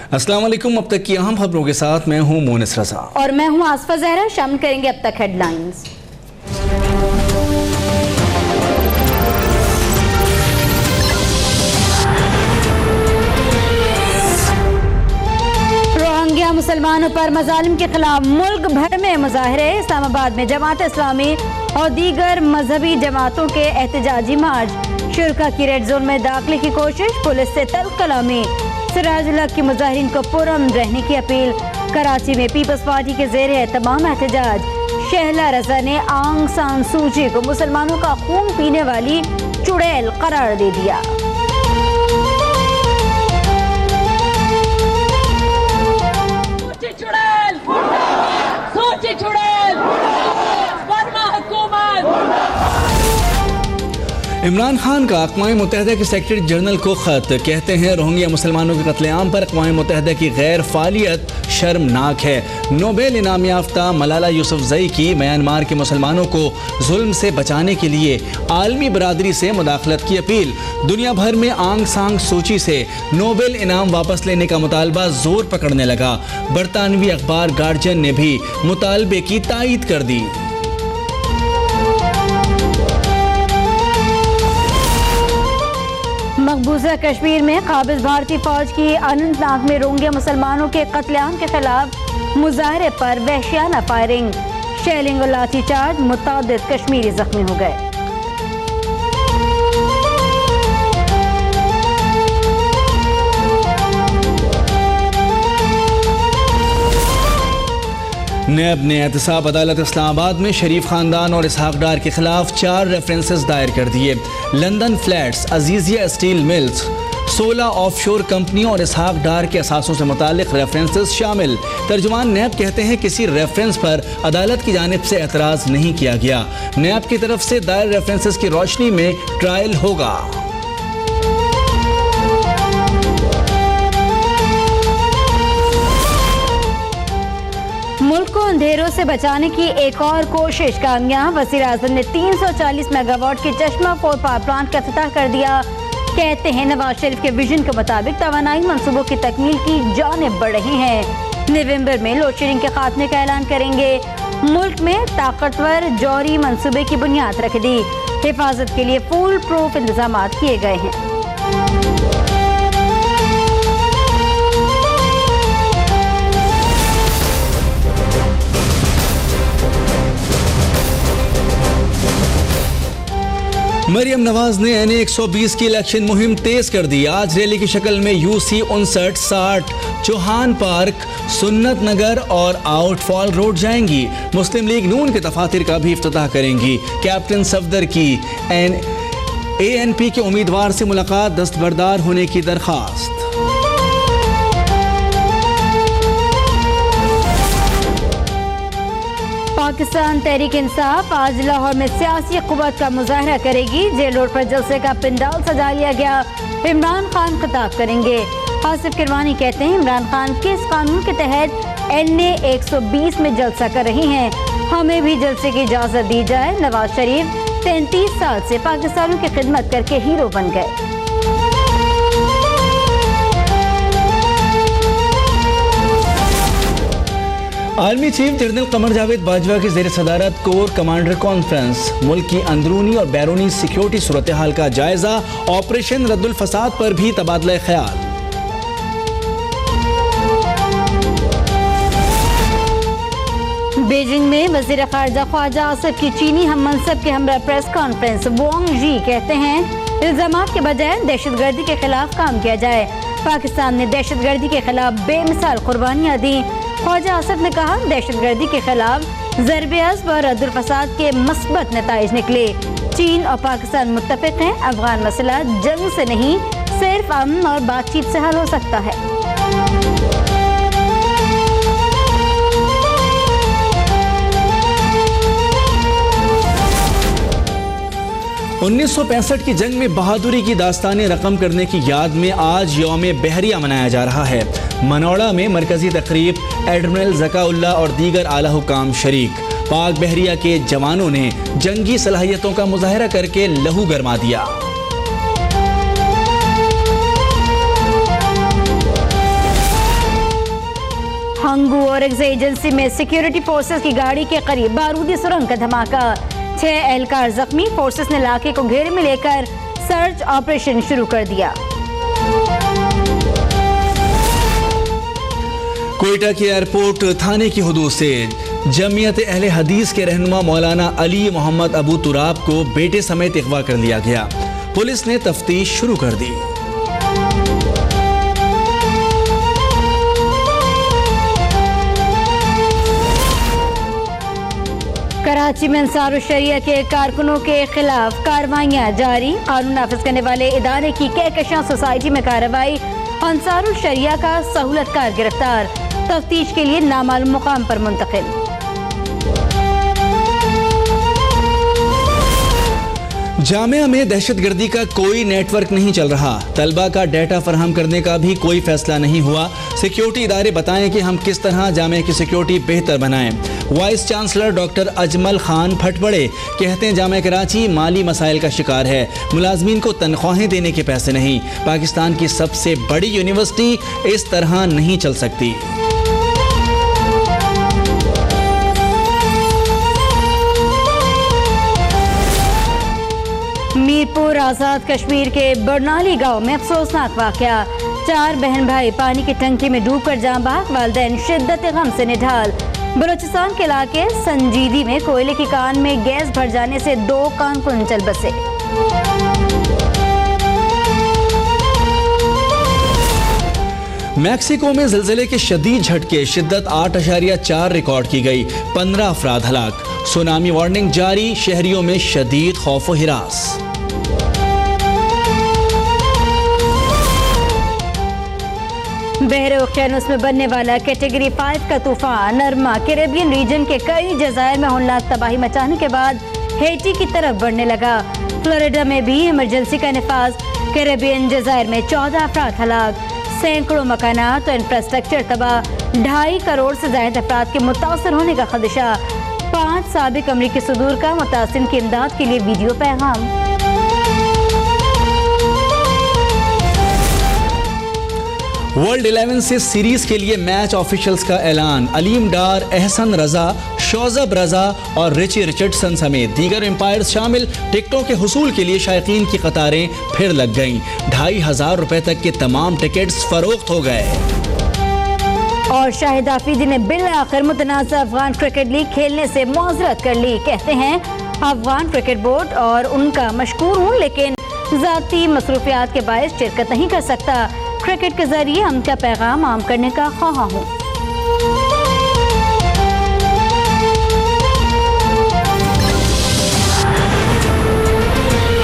अस्सलाम वालेकुम। अब तक की अहम खबरों के साथ मैं हूं मोनिस रजा और मैं हूं आसफा जहरा। शामिल करेंगे अब तक हेडलाइंस। रोहिंग्या मुसलमानों पर मजालिम के खिलाफ मुल्क भर में मुजाहरे। इस्लामाबाद में जमात इस्लामी और दीगर मजहबी जमातों के एहतजाजी मार्च। शुरका की रेड जोन में दाखिले की कोशिश, पुलिस से तल्ख कलामी। सिराजुल हक की मुजाहिरीन को पुरअमन रहने की अपील। कराची में पीपल्स पार्टी के ज़ेर एहतमाम एहतजाज। शहला रजा ने आंग सान सूची को मुसलमानों का खून पीने वाली चुड़ैल करार दे दिया। इमरान खान का अक़वाम मुत्तहिदा के सेक्रेटरी जनरल को खत। कहते हैं रोहिंग्या मुसलमानों के कत्लेआम पर अक़वाम मुत्तहिदा की गैर फालियत शर्मनाक है। नोबेल इनाम याफ्ता मलाला यूसुफ़ज़ई की म्यांमार के मुसलमानों को जुल्म से बचाने के लिए आलमी बरादरी से मुदाखलत की अपील। दुनिया भर में आंग सांग सूची से नोबेल इनाम वापस लेने का मुतालबा जोर पकड़ने लगा। बरतानवी अखबार गार्जियन ने भी मुतालबे की तायीद कर दी। मकबूजा कश्मीर में काबिज भारतीय फौज की अनंतनाग में रोहिंग्या मुसलमानों के कत्लेआम के खिलाफ मुजाहरे पर वहशियाना फायरिंग, शेलिंग और लाठीचार्ज। मुतादिद कश्मीरी जख्मी हो गए। नैब ने एहतसाब अदालत इस्लामाबाद में शरीफ खानदान और इसहाक डार के खिलाफ 4 रेफरेंसेस दायर कर दिए। London flats, Azizia steel mills, 16 offshore कंपनियों और इसहाक डार के असासों से मुतालिक रेफरेंसेस शामिल। तर्जुमान नैब कहते हैं किसी रेफरेंस पर अदालत की जानिब से एतराज़ नहीं किया गया। नैब की तरफ से दायर रेफरेंसेस की रोशनी में ट्रायल होगा। मुल्क को अंधेरों से बचाने की एक और कोशिश कामयाब। वज़ीर-ए-आज़म ने 340 मेगावाट के चश्मा 4 पावर प्लांट का इफ्तिताह कर दिया। कहते हैं नवाज शरीफ के विजन के मुताबिक तवानाई मंसूबों की तकमील की जानिब बढ़ रहे हैं। नवंबर में लोड शेडिंग के खात्मे का ऐलान करेंगे। मुल्क में ताकतवर जौहरी मंसूबे की बुनियाद रख दी। हिफाजत के लिए फुल प्रूफ इंतजाम किए गए हैं। 'मरियम नवाज ने NA 120 की इलेक्शन मुहिम तेज कर दी। आज रैली की शक्ल में UC 59, 60, चौहान पार्क, सुन्नत नगर और आउटफॉल रोड जाएंगी। मुस्लिम लीग नून के दफातर का भी इफ्तिताह करेंगी। कैप्टन सफदर की ANP के उम्मीदवार से मुलाकात, दस्तबरदार होने की दरख्वास्त। पाकिस्तान तहरीक इंसाफ आज लाहौर में सियासी कुव्वत का मुजाहरा करेगी। जेल रोड पर जलसे का पंडाल सजा लिया गया। इमरान खान खिताब करेंगे। आसिफ किरवानी कहते हैं इमरान खान किस कानून के तहत NA 120 में जलसा कर रही हैं, हमें भी जलसे की इजाजत दी जाए। नवाज शरीफ 33 साल से पाकिस्तानियों की खिदमत करके हीरो बन गए। Army chief general Qamar Javed Bajwa की ज़ेर सदारत कोर कमांडर कॉन्फ्रेंस। मुल्क की अंदरूनी और बैरूनी सिक्योरिटी सूरत हाल का जायजा। ऑपरेशन रद्दुल फसाद पर भी तबादला ख्याल। बीजिंग में वज़ीर ख़ारिजा ख्वाजा आसिफ की चीनी हम मनसब के हमरा प्रेस कॉन्फ्रेंस। वोंग जी कहते हैं इल्जामात के बजाय दहशतगर्दी के खिलाफ काम किया जाए। पाकिस्तान ने दहशतगर्दी के खिलाफ बेमिसाल कुर्बानियाँ दी। ख्वाजा आसिफ ने कहा दहशतगर्दी के खिलाफ ज़रब-ए-अज़्ब और रद्दुल फसाद के मस्बत नताइज निकले। चीन और पाकिस्तान मुत्तफ़िक़ हैं, अफगान मसला जंग से नहीं सिर्फ अमन और बातचीत से हल हो सकता है। 1965 की जंग में बहादुरी की दास्तानें रकम करने की याद में आज यौम बहरिया मनाया जा रहा है। मनौड़ा में मरकजी तकरीब एडमिरल ज़काउल्लाह और दीगर आला हुकाम शरीक। पाक बहरिया के जवानों ने जंगी सलाहियतों का मुजाहरा करके लहू गरमा दिया। अंगू और एजेंसी में सिक्योरिटी फोर्सेस की गाड़ी के करीब बारूदी सुरंग का धमाका, 6 एहलकार जख्मी। फोर्सेस ने इलाके को घेरे में लेकर सर्च ऑपरेशन शुरू कर दिया। कोयटा के एयरपोर्ट थाने की हुदूद से जमीयत अहले हदीस के रहनुमा मौलाना अली मोहम्मद अबू तुराब को बेटे समेत अगवा कर लिया गया। पुलिस ने तफ्तीश शुरू कर दी। कराची में अंसारुल शरिया के कारकुनों के खिलाफ कार्रवाइयां जारी, कानून नाफिज करने वाले इदारे की कहकशां सोसाइटी में कार्रवाई। अंसारुल शरिया का सहूलतकार गिरफ्तार, तफ्तीश के लिए नामालूम मुकाम पर मुंतकिल। जामिया में दहशतगर्दी का कोई नेटवर्क नहीं चल रहा, तलबा का डाटा फराहम करने का भी कोई फैसला नहीं हुआ। सिक्योरिटी इदारे बताएं कि हम किस तरह जामिया की सिक्योरिटी बेहतर बनाएं। Vice chancellor doctor Ajmal Khan फट पड़े, कहते हैं जामिया कराची माली मसाइल का शिकार है, मुलाजमीन को तनख्वाहें देने के पैसे नहीं। पाकिस्तान की सबसे बड़ी यूनिवर्सिटी इस तरह नहीं चल सकती। मीरपुर आज़ाद कश्मीर के बरनाली गांव में अफसोसनाक वाकया, 4 बहन भाई पानी की टंकी में डूबकर जान बहक, वालिदैन शिद्दत गम से निढाल। बलूचिस्तान के इलाके संजीदी में कोयले की कान में गैस भर जाने से 2 कारकुन चल बसे। मैक्सिको में जिलजिले के शदीद झटके, शिद्दत 8.4 रिकॉर्ड की गई, 15 अफराद हलाक। सुनामी वार्निंग जारी, शहरियों में शदीद खौफ व हिरास। बहरे ओशियानुस में बनने वाला कैटेगरी 5 का तूफान नरमा कैरेबियन रीजन के कई जज़ायर में होनहार तबाही मचाने के बाद हेटी की तरफ बढ़ने लगा। फ्लोरिडा में भी इमरजेंसी का निफाज, कैरेबियन जज़ायर में 14 अफराद हलाक, सैकड़ों मकानात और इंफ्रास्ट्रक्चर तबाह, 2.5 करोड़ से ज्यादा अफराद के मुतासर होने का खदशा। 5 साबिक अमरीकी सुदूर का मुतासिन की इमदाद के लिए वीडियो पैगाम। वर्ल्ड 11 से सीरीज के लिए मैच ऑफिशियल्स का ऐलान, अलीम डार, एहसन रजा, शौजब रजा और रिची रिचर्डसन समेत दीगर एम्पायर्स शामिल। टिकटों के हुसूल के लिए शायकीन की कतारें फिर लग गईं, 2,500 रुपए तक के तमाम टिकट्स फरोख्त हो गए। और शाहिद आफरीदी ने बिल आखिर मुतनाज़ा अफगान क्रिकेट लीग खेलने से मुआज़रत कर ली, कहते हैं अफगान क्रिकेट बोर्ड और उनका मशकूर हूँ, लेकिन ज़ाती मसरूफियात के बायस शिरकत नहीं कर सकता। क्रिकेट के जरिए हम का पैगाम आम करने का ख्वाह हूँ।